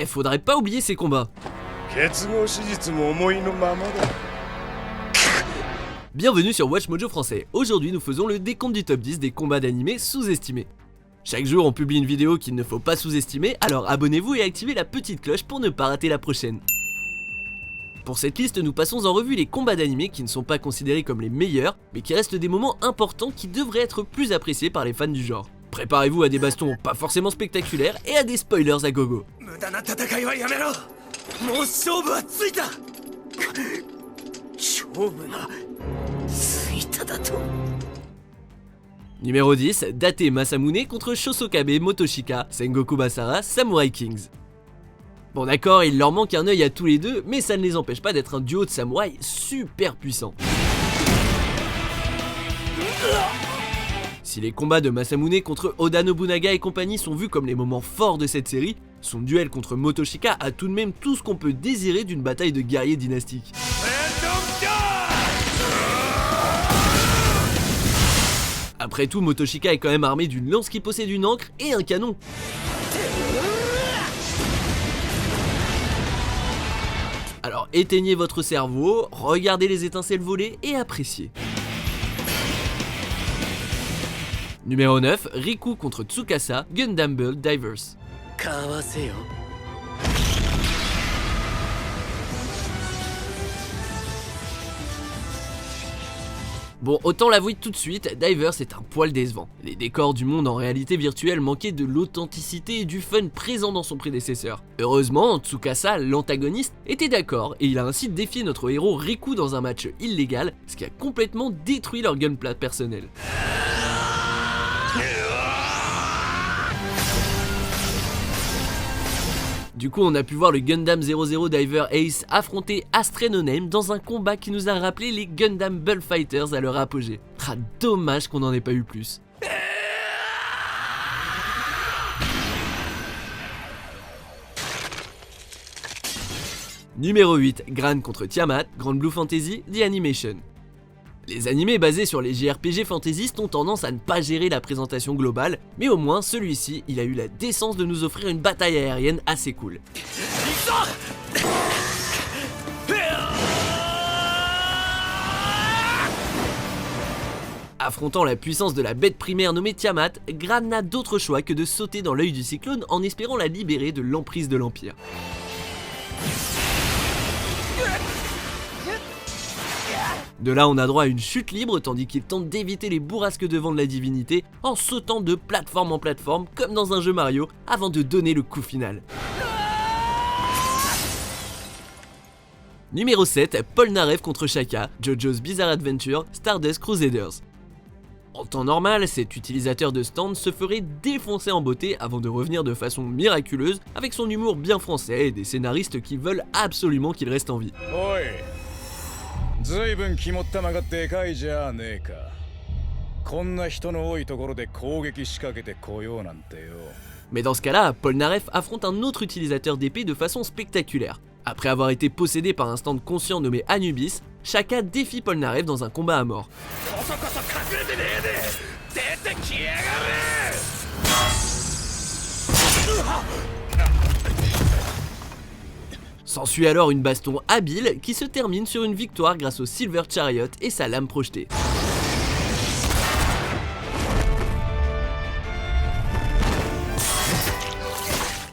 Faudrait pas oublier ces combats. Bienvenue sur Watch Mojo français. Aujourd'hui nous faisons le décompte du top 10 des combats d'animé sous-estimés. Chaque jour on publie une vidéo qu'il ne faut pas sous-estimer, alors abonnez-vous et activez la petite cloche pour ne pas rater la prochaine. Pour cette liste, nous passons en revue les combats d'animé qui ne sont pas considérés comme les meilleurs, mais qui restent des moments importants qui devraient être plus appréciés par les fans du genre. Préparez-vous à des bastons pas forcément spectaculaires et à des spoilers à gogo. Numéro 10, Date Masamune contre Shosokabe Motoshika, Sengoku Basara, Samurai Kings. Bon d'accord, il leur manque un œil à tous les deux, mais ça ne les empêche pas d'être un duo de samouraïs super puissant. Si les combats de Masamune contre Oda Nobunaga et compagnie sont vus comme les moments forts de cette série, son duel contre Motoshika a tout de même tout ce qu'on peut désirer d'une bataille de guerriers dynastiques. Après tout, Motoshika est quand même armé d'une lance qui possède une ancre et un canon. Alors éteignez votre cerveau, regardez les étincelles voler et appréciez. Numéro 9, Riku contre Tsukasa, Gundam Build Divers. Bon, autant l'avouer tout de suite, Divers est un poil décevant. Les décors du monde en réalité virtuelle manquaient de l'authenticité et du fun présent dans son prédécesseur. Heureusement, Tsukasa, l'antagoniste, était d'accord et il a ainsi défié notre héros Riku dans un match illégal, ce qui a complètement détruit leur gunplay personnel. Du coup, on a pu voir le Gundam 00 Diver Ace affronter Astre No Name dans un combat qui nous a rappelé les Gundam Bullfighters à leur apogée. Dommage qu'on n'en ait pas eu plus. Numéro 8, Gran contre Tiamat, Grand Blue Fantasy, The Animation. Les animés basés sur les JRPG fantaisistes ont tendance à ne pas gérer la présentation globale, mais au moins celui-ci, il a eu la décence de nous offrir une bataille aérienne assez cool. Affrontant la puissance de la bête primaire nommée Tiamat, Gran n'a d'autre choix que de sauter dans l'œil du cyclone en espérant la libérer de l'emprise de l'Empire. De là, on a droit à une chute libre tandis qu'il tente d'éviter les bourrasques de vent de la divinité en sautant de plateforme en plateforme comme dans un jeu Mario avant de donner le coup final. Numéro 7, Polnareff contre Shaka, JoJo's Bizarre Adventure, Stardust Crusaders. En temps normal, cet utilisateur de stand se ferait défoncer en beauté avant de revenir de façon miraculeuse avec son humour bien français et des scénaristes qui veulent absolument qu'il reste en vie. Mais dans ce cas-là, Polnareff affronte un autre utilisateur d'épée de façon spectaculaire. Après avoir été possédé par un stand conscient nommé Anubis, Shaka défie Polnareff dans un combat à mort. S'ensuit alors une baston habile qui se termine sur une victoire grâce au Silver Chariot et sa lame projetée.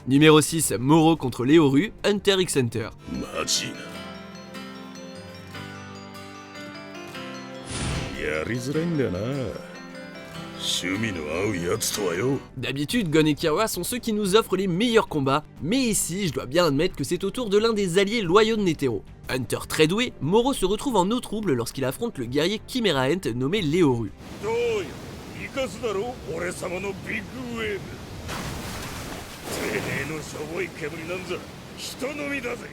Numéro 6, Moro contre Leoru, Hunter x Hunter. D'habitude, Gon et Killua sont ceux qui nous offrent les meilleurs combats, mais ici, je dois bien admettre que c'est au tour de l'un des alliés loyaux de Netero. Hunter très doué, Moro se retrouve en eau trouble lorsqu'il affronte le guerrier Chimera Ant nommé Leoru.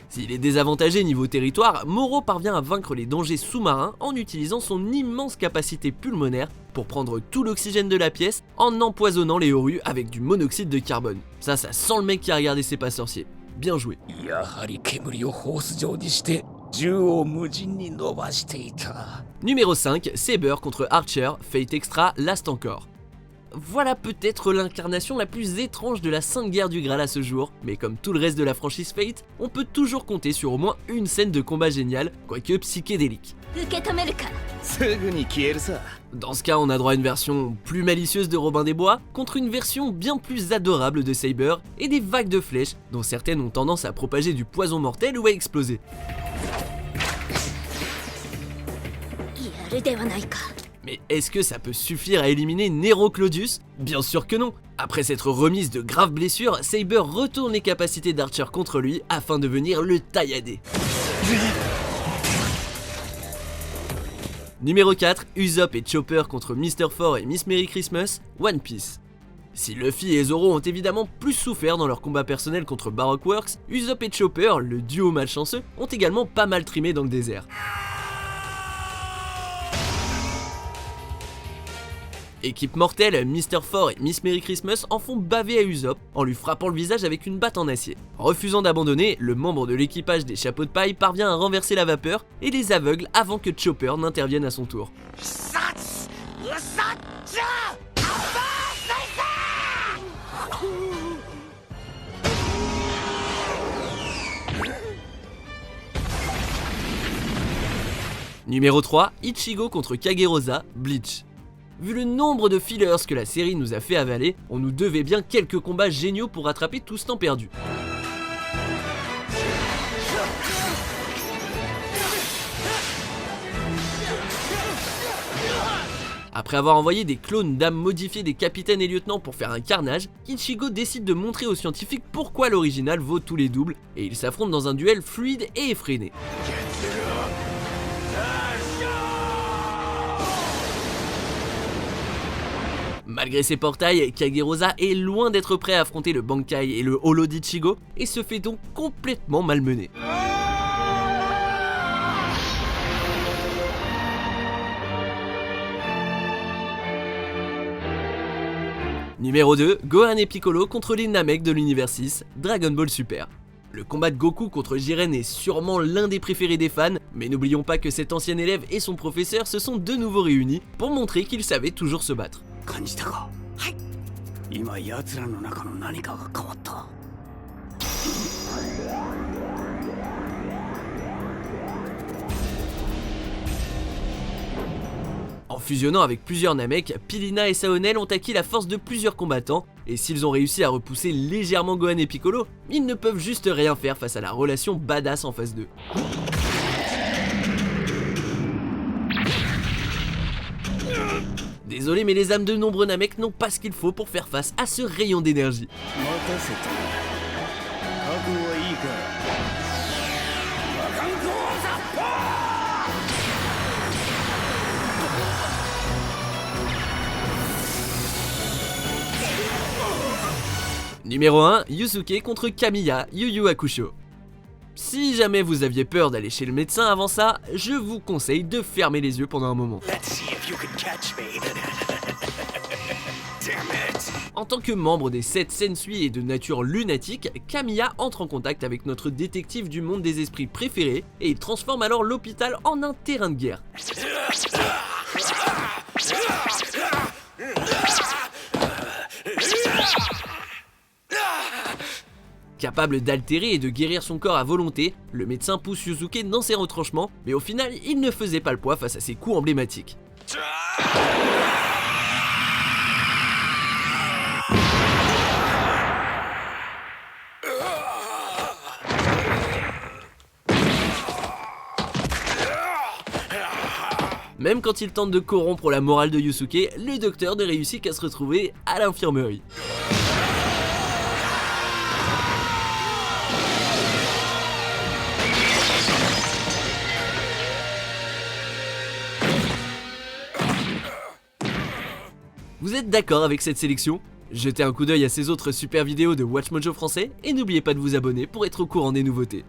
S'il est désavantagé niveau territoire, Moro parvient à vaincre les dangers sous-marins en utilisant son immense capacité pulmonaire pour prendre tout l'oxygène de la pièce en empoisonnant Leoru avec du monoxyde de carbone. Ça sent le mec qui a regardé C'est pas sorcier. Bien joué. Numéro 5, Saber contre Archer, Fate Extra, Last encore. voilà peut-être l'incarnation la plus étrange de la Sainte Guerre du Graal à ce jour, mais comme tout le reste de la franchise Fate, on peut toujours compter sur au moins une scène de combat géniale, quoique psychédélique. 受け止めるか すぐに消えるさ。 Dans ce cas, on a droit à une version plus malicieuse de Robin des Bois, contre une version bien plus adorable de Saber, et des vagues de flèches, dont certaines ont tendance à propager du poison mortel ou à exploser. やるではないか Mais est-ce que ça peut suffire à éliminer Nero Claudius? Bien sûr que non. Après s'être remise de graves blessures, Saber retourne les capacités d'Archer contre lui afin de venir le taillader. Numéro 4, Usopp et Chopper contre Mr. Four et Miss Merry Christmas, One Piece. Si Luffy et Zoro ont évidemment plus souffert dans leur combat personnel contre Baroque Works, Usopp et Chopper, le duo malchanceux, ont également pas mal trimé dans le désert. Équipe mortelle, Mr. Four et Miss Merry Christmas en font baver à Usopp en lui frappant le visage avec une batte en acier. Refusant d'abandonner, le membre de l'équipage des chapeaux de paille parvient à renverser la vapeur et les aveugle avant que Chopper n'intervienne à son tour. Numéro 3, Ichigo contre Kagerosa, Bleach. Vu le nombre de fillers que la série nous a fait avaler, on nous devait bien quelques combats géniaux pour rattraper tout ce temps perdu. Après avoir envoyé des clones d'âmes modifiées des capitaines et lieutenants pour faire un carnage, Ichigo décide de montrer aux scientifiques pourquoi l'original vaut tous les doubles, et ils s'affrontent dans un duel fluide et effréné. Malgré ses portails, Kagerosa est loin d'être prêt à affronter le Bankai et le Holo d'Ichigo et se fait donc complètement malmener. Numéro 2, Gohan et Piccolo contre les Namek de l'univers 6, Dragon Ball Super. Le combat de Goku contre Jiren est sûrement l'un des préférés des fans, mais n'oublions pas que cet ancien élève et son professeur se sont de nouveau réunis pour montrer qu'ils savaient toujours se battre. 感じたか。はい。今奴らの中の何かが変わった。 En fusionnant avec plusieurs Namek, Pilina et Saonel ont acquis la force de plusieurs combattants, et s'ils ont réussi à repousser légèrement Gohan et Piccolo, ils ne peuvent juste rien faire face à la relation badass en phase 2. Désolé, mais les âmes de nombreux Namek n'ont pas ce qu'il faut pour faire face à ce rayon d'énergie. 待たせた。覚悟はいいか。魔漢光ザッパー。 Numéro 1, Yusuke contre Kamiya, Yu Yu Hakusho. Si jamais vous aviez peur d'aller chez le médecin avant ça, je vous conseille de fermer les yeux pendant un moment. Let's see if you can catch me. Damn it. En tant que membre des 7 Sensui et de nature lunatique, Kamiya entre en contact avec notre détective du monde des esprits préféré et il transforme alors l'hôpital en un terrain de guerre. Capable d'altérer et de guérir son corps à volonté, le médecin pousse Yusuke dans ses retranchements, mais au final, il ne faisait pas le poids face à ses coups emblématiques. Même quand il tente de corrompre la morale de Yusuke, le docteur ne réussit qu'à se retrouver à l'infirmerie. Vous êtes d'accord avec cette sélection? Jetez un coup d'œil à ces autres super vidéos de WatchMojo français et n'oubliez pas de vous abonner pour être au courant des nouveautés.